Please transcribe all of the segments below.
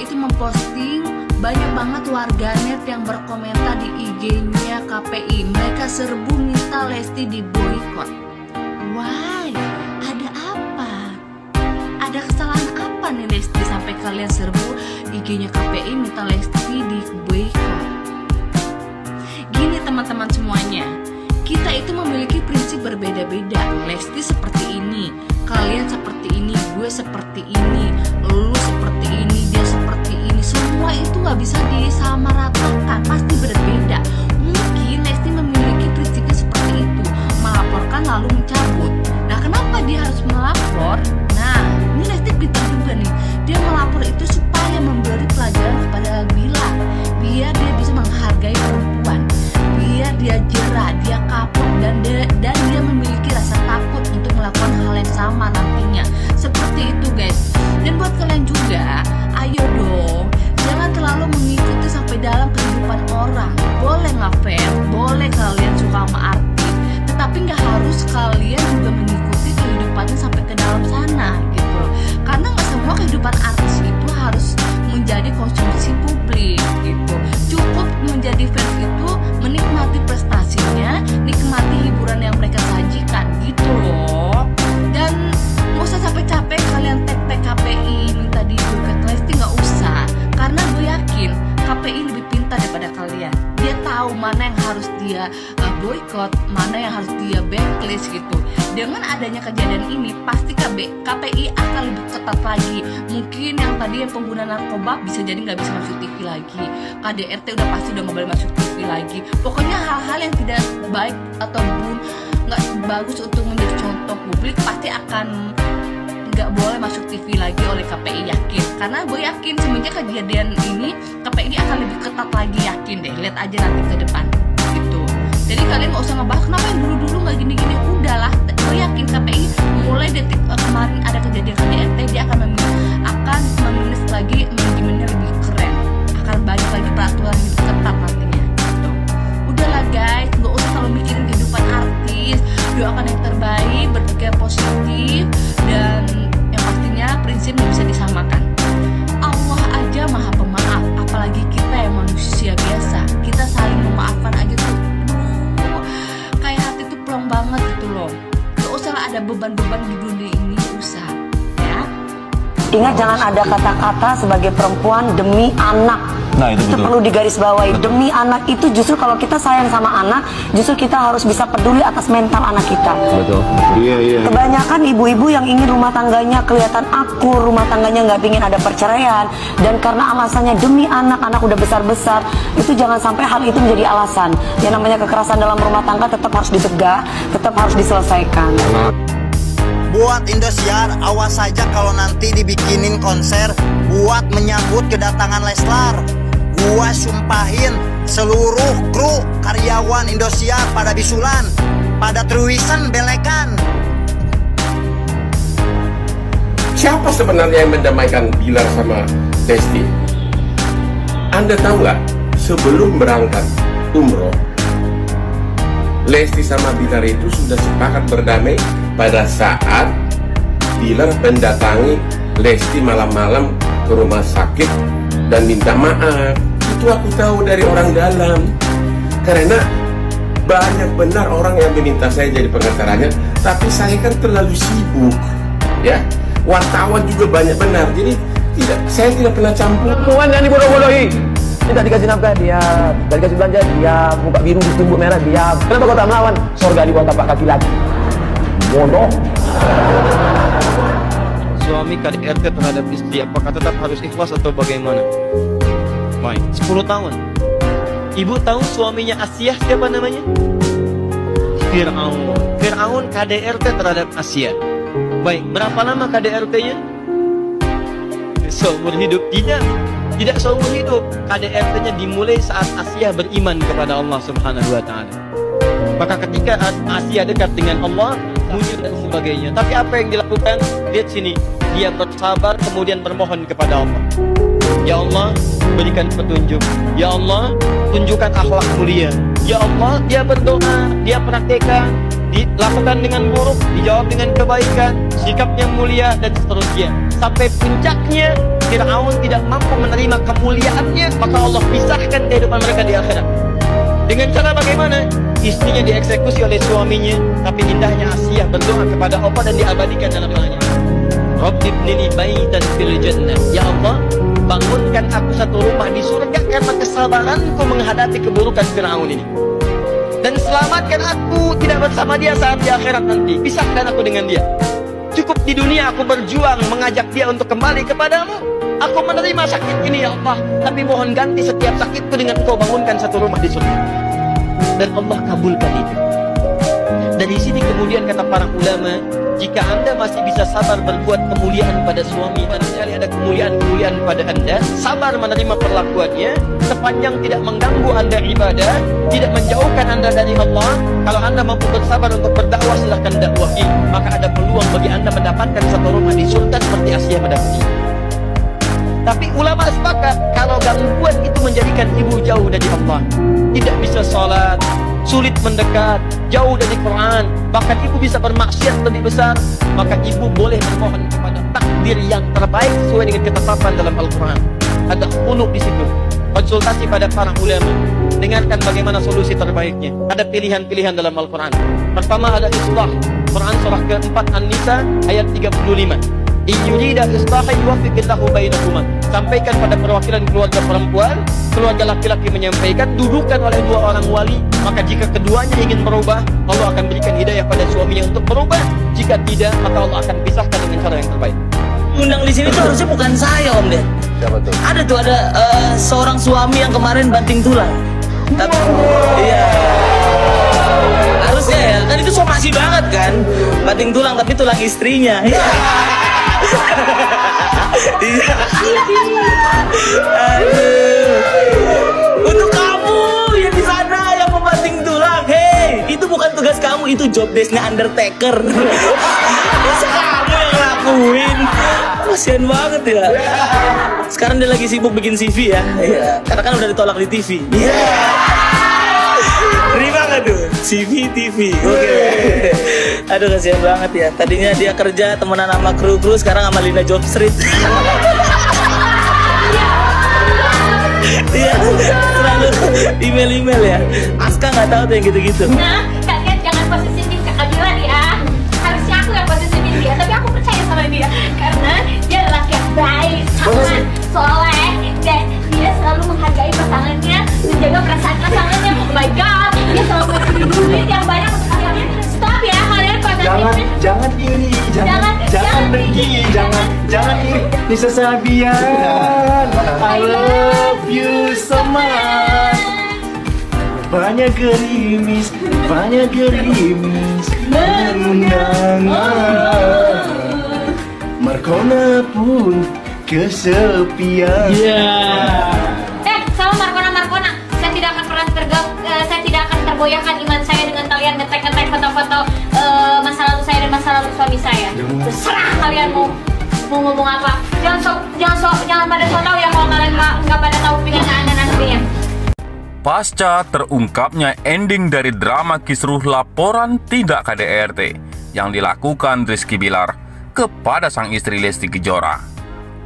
dia itu memposting banyak banget warganet yang berkomentar di IG-nya KPI. Mereka serbu minta Lesti diboikot. Why? Ada apa? Ada kesalahan apa nih Lesti sampai kalian serbu IG-nya KPI minta Lesti diboikot? Gini teman-teman semuanya, kita itu memiliki prinsip berbeda-beda. Lesti seperti ini, kalian seperti ini, gue seperti ini, lu seperti ini, dia seperti ini. Semua itu gak bisa disamaratakan, pasti berbeda. Mungkin Lesti memiliki prinsipnya seperti itu, melaporkan lalu mencabut. Nah, kenapa dia harus melapor? Nah, ini Lesti pintar juga nih. Dia melapor itu supaya memberi pelajaran kepada Bila, biar dia bisa menghargai perempuan, biar dia jerah, dia kapok, dan dia memiliki rasa takut untuk melakukan hal yang sama nantinya. Seperti itu guys. Dan buat kalian juga, ayo dong, jangan terlalu mengikuti sampai dalam kehidupan orang. Boleh nge-fan, boleh kalian suka sama artis, tetapi nggak harus kalian juga mengikuti kehidupannya sampai ke dalam sana gitu loh. Karena nggak semua kehidupan artis itu harus menjadi konsumsi publik gitu. Cukup menjadi fans itu menikmati prestasinya, nikmati hiburan yang mereka sajikan gitu loh. Dan gak usah capek-capek kalian tag KPI minta diboikot Lesti, gak usah. Karena gue yakin KPI lebih pintar daripada kalian. Dia tahu mana yang harus dia boikot, mana yang harus dia backlist gitu. Dengan adanya kejadian ini, pasti KPI akan lebih ketat lagi. Mungkin yang tadi yang pengguna narkoba bisa jadi nggak bisa masuk TV lagi. KDRT udah pasti udah nggak boleh masuk TV lagi. Pokoknya hal-hal yang tidak baik ataupun nggak bagus untuk menjadi contoh publik pasti akan nggak boleh masuk TV lagi oleh KPI, yakin. Karena gue yakin semenjak kejadian ini KPI akan lebih ketat lagi, yakin deh. Lihat aja nanti ke depan gitu. Jadi kalian nggak usah ngebahas kenapa yang dulu-dulu nggak gini-gini. Udahlah, gue yakin KPI mulai detik kemarin ada kejadian KDRT dia akan menulis lagi manajemennya lebih keren, akan banyak lagi peraturan yang lebih ketat nantinya gitu. Udahlah guys, nggak usah selalu mikirin kehidupan artis. Doakan yang terbaik, berpikir positif, dan yang pastinya prinsip nggak bisa disamakan. Allah aja maha pemaaf, apalagi kita yang manusia biasa. Kita saling memaafkan aja tuh, kayak hati tuh plong banget gitu loh. Gak usah ada beban-beban di dunia ini, usah ya. Ingat, jangan ada kata-kata sebagai perempuan demi anak. Nah, itu perlu digarisbawahi. Demi anak itu justru kalau kita sayang sama anak, justru kita harus bisa peduli atas mental anak kita. Betul. Iya. Kebanyakan ibu-ibu yang ingin rumah tangganya kelihatan akur, rumah tangganya nggak ingin ada perceraian, dan karena alasannya demi anak udah besar-besar, itu jangan sampai hal itu menjadi alasan. Yang namanya kekerasan dalam rumah tangga tetap harus dicegah, tetap harus diselesaikan. Buat Indosiar, awas saja kalau nanti dibikinin konser buat menyambut kedatangan Leslar. Gua sumpahin seluruh kru karyawan Indosiar pada bisulan, pada truisan belekan. Siapa sebenarnya yang mendamaikan Bilar sama Lesti? Anda tahu nggak? Sebelum berangkat umroh, Lesti sama Bilar itu sudah sepakat berdamai pada saat Bilar mendatangi Lesti malam-malam ke rumah sakit dan minta maaf. Itu aku tahu dari orang dalam. Karena banyak benar orang yang meminta saya jadi pengacaranya, tapi saya kan terlalu sibuk, ya. Wartawan juga banyak benar, jadi saya tidak pernah campur. Perempuan yang dibodoh-bodohi, tidak dikasih nafkah dia, tidak dikasih belanja dia, muka biru ditumbuk merah dia. Kenapa kau tak melawan? Sorga di bawah tapak kaki lagi. Bodoh. Suami KDRT terhadap istri, apakah tetap harus ikhlas atau bagaimana? Baik, 10 tahun. Ibu tahu suaminya Asia siapa namanya? Fir'aun. Fir'aun KDRT terhadap Asia. Baik, berapa lama KDRT-nya? Seumur hidup. Tidak seumur hidup. KDRT-nya dimulai saat Asia beriman kepada Allah Subhanahu wa Ta'ala. Maka ketika Asia dekat dengan Allah, muncul dan sebagainya. Tapi apa yang dilakukan? Lihat sini, dia bersabar kemudian bermohon kepada Allah. Ya Allah, berikan petunjuk. Ya Allah, tunjukkan akhlak mulia. Ya Allah, dia berdoa, dia praktekkan. dilakukan dengan buruk, dijawab dengan kebaikan, sikap yang mulia, dan seterusnya. Sampai puncaknya Fir'aun tidak mampu menerima kemuliaannya, maka Allah pisahkan kehidupan mereka di akhirat. Dengan cara bagaimana? Istrinya dieksekusi oleh suaminya, tapi indahnya Asiyah berdoa kepada Allah dan diabadikan dalam doanya. Rabbi ibnili baitan fil jannah. Ya Allah, bangunkan aku satu rumah di surga karena kesabaranku menghadapi keburukan Fir'aun ini. Dan selamatkan aku tidak bersama dia saat di akhirat nanti. Pisahkan aku dengan dia. Cukup di dunia aku berjuang mengajak dia untuk kembali kepadamu. Aku menerima sakit ini ya Allah, tapi mohon ganti setiap sakitku dengan Engkau bangunkan satu rumah di surga. Dan Allah kabulkan itu. Dari sini kemudian kata para ulama, jika Anda masih bisa sabar berbuat kemuliaan pada suami, barangkali ada kemuliaan-kemuliaan pada Anda, sabar menerima perlakuannya, sepanjang tidak mengganggu Anda ibadah, tidak menjauhkan Anda dari Allah. Kalau Anda mampu bersabar untuk berdakwah, silahkan dakwahi. Maka ada peluang bagi Anda mendapatkan satu rumah di surga seperti Asiyah mendapati. Tapi ulama sepakat, kalau gangguan itu menjadikan ibu jauh dari Allah, tidak bisa sholat, sulit mendekat, jauh dari Quran, bahkan ibu bisa bermaksiat lebih besar, maka ibu boleh bermohon kepada takdir yang terbaik sesuai dengan ketetapan dalam Al-Quran. Ada qunut di situ. Konsultasi pada para ulama, dengarkan bagaimana solusi terbaiknya. Ada pilihan-pilihan dalam Al-Quran. Pertama ada islah. Quran surah ke-4 An-Nisa ayat 35. In yurida islahan yuwaffiqillahu bainahuma. Sampaikan pada perwakilan keluarga perempuan, keluarga laki-laki menyampaikan, dudukan oleh dua orang wali, maka jika keduanya ingin berubah, Allah akan berikan hidayah pada suaminya untuk berubah. Jika tidak, maka Allah akan pisahkan dengan cara yang terbaik. Undang di sini tuh harusnya bukan saya, Om Ded. Siapa tuh? Ada tuh, ada seorang suami yang kemarin banting tulang. Tapi iya, harusnya ya, kan itu somasi banget kan, banting tulang tapi tulang istrinya. Iya. Iya. Aduh. Untuk kamu yang di sana yang membanting tulang, hei, itu bukan tugas kamu, itu job desk-nya Undertaker. Masa kamu yang lakuin? Kasian banget ya. Sekarang dia lagi sibuk bikin CV ya. Iya. Karena kan udah ditolak di TV. Iya. Terima gak tuh? CV TV. Oke. Aduh kasihan banget ya. Tadinya dia kerja temenan sama kru-kru, sekarang sama Lina Job Street. Iya. Selalu email-email ya. Aska nggak tahu tuh yang gitu-gitu. Nah, kalian jangan posesifin Kak Kabila ya. Harusnya aku yang posesifin dia, tapi aku percaya sama dia karena dia adalah laki yang baik, aman, soleh, dan dia selalu menghargai pasangannya, menjaga perasaan pasangannya. Oh my god, dia selalu ngasih duit yang banyak untuk kalian. Stop ya, kalian posesifin. Jangan iri, jangan dengki, jangan iri. Nisa Sabian, I love you so much. Banyak gerimis mengundang. Markona pun kesepian. Sama Markona, saya tidak akan pernah saya tidak akan tergoyahkan iman saya dengan kalian ngetek foto-foto masa lalu saya dan masa lalu suami saya. Terserah kalian mau ngomong apa. Jangan pada so tahu ya kalau kalian nggak pada tahu pilihan dan aslinya. Pasca terungkapnya ending dari drama kisruh laporan tindak KDRT yang dilakukan Rizky Bilar kepada sang istri Lesti Kejora,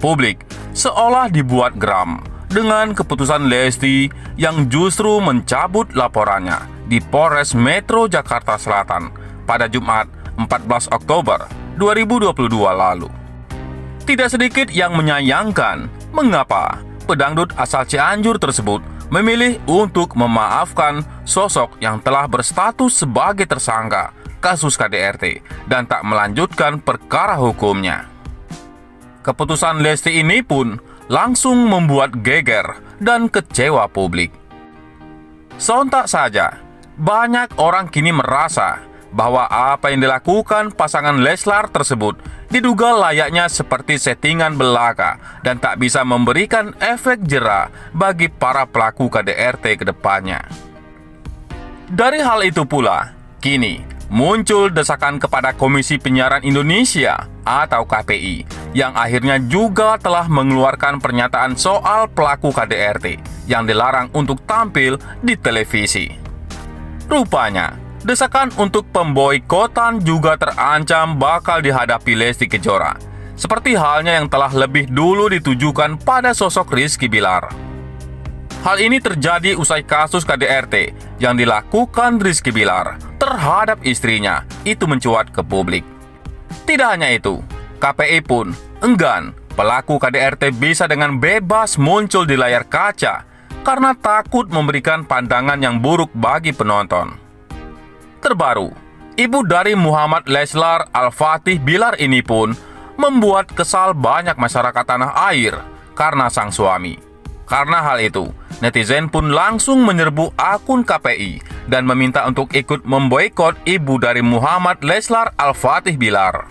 publik seolah dibuat geram dengan keputusan Lesti yang justru mencabut laporannya di Polres Metro Jakarta Selatan pada Jumat 14 Oktober 2022 lalu. Tidak sedikit yang menyayangkan mengapa pedangdut asal Cianjur tersebut memilih untuk memaafkan sosok yang telah berstatus sebagai tersangka kasus KDRT dan tak melanjutkan perkara hukumnya. Keputusan Lesti ini pun langsung membuat geger dan kecewa publik. Sontak saja, banyak orang kini merasa bahwa apa yang dilakukan pasangan Leslar tersebut diduga layaknya seperti settingan belaka dan tak bisa memberikan efek jera bagi para pelaku KDRT ke depannya. Dari hal itu pula, kini muncul desakan kepada Komisi Penyiaran Indonesia atau KPI yang akhirnya juga telah mengeluarkan pernyataan soal pelaku KDRT yang dilarang untuk tampil di televisi. Rupanya, Desakan untuk pemboikotan juga terancam bakal dihadapi Lesti Kejora, seperti halnya yang telah lebih dulu ditujukan pada sosok Rizky Bilar. Hal ini terjadi usai kasus KDRT yang dilakukan Rizky Bilar terhadap istrinya itu mencuat ke publik. Tidak hanya itu, KPI pun enggan pelaku KDRT bisa dengan bebas muncul di layar kaca karena takut memberikan pandangan yang buruk bagi penonton. Terbaru, ibu dari Muhammad Leslar Al-Fatih Bilar ini pun membuat kesal banyak masyarakat tanah air karena sang suami. Karena hal itu, netizen pun langsung menyerbu akun KPI dan meminta untuk ikut memboikot ibu dari Muhammad Leslar Al-Fatih Bilar.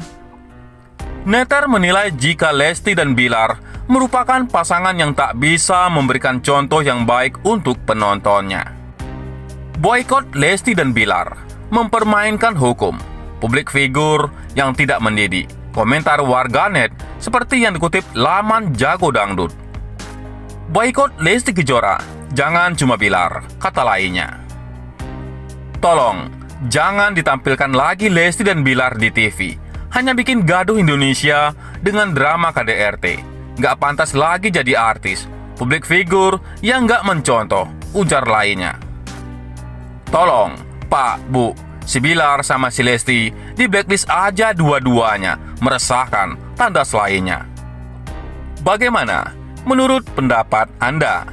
Neter menilai jika Lesti dan Bilar merupakan pasangan yang tak bisa memberikan contoh yang baik untuk penontonnya. Boikot Lesti dan Bilar mempermainkan hukum, publik figur yang tidak mendidik, komentar warganet seperti yang dikutip laman Jago Dangdut. Boikot Lesti Kejora, jangan cuma Bilar, kata lainnya. Tolong, jangan ditampilkan lagi Lesti dan Bilar di TV. Hanya bikin gaduh Indonesia dengan drama KDRT. Nggak pantas lagi jadi artis, publik figur yang nggak mencontoh, ujar lainnya. Tolong, Pak, Bu, si Bilar sama si Lesti di blacklist aja dua-duanya, meresahkan, tandas lainnya. Bagaimana menurut pendapat Anda?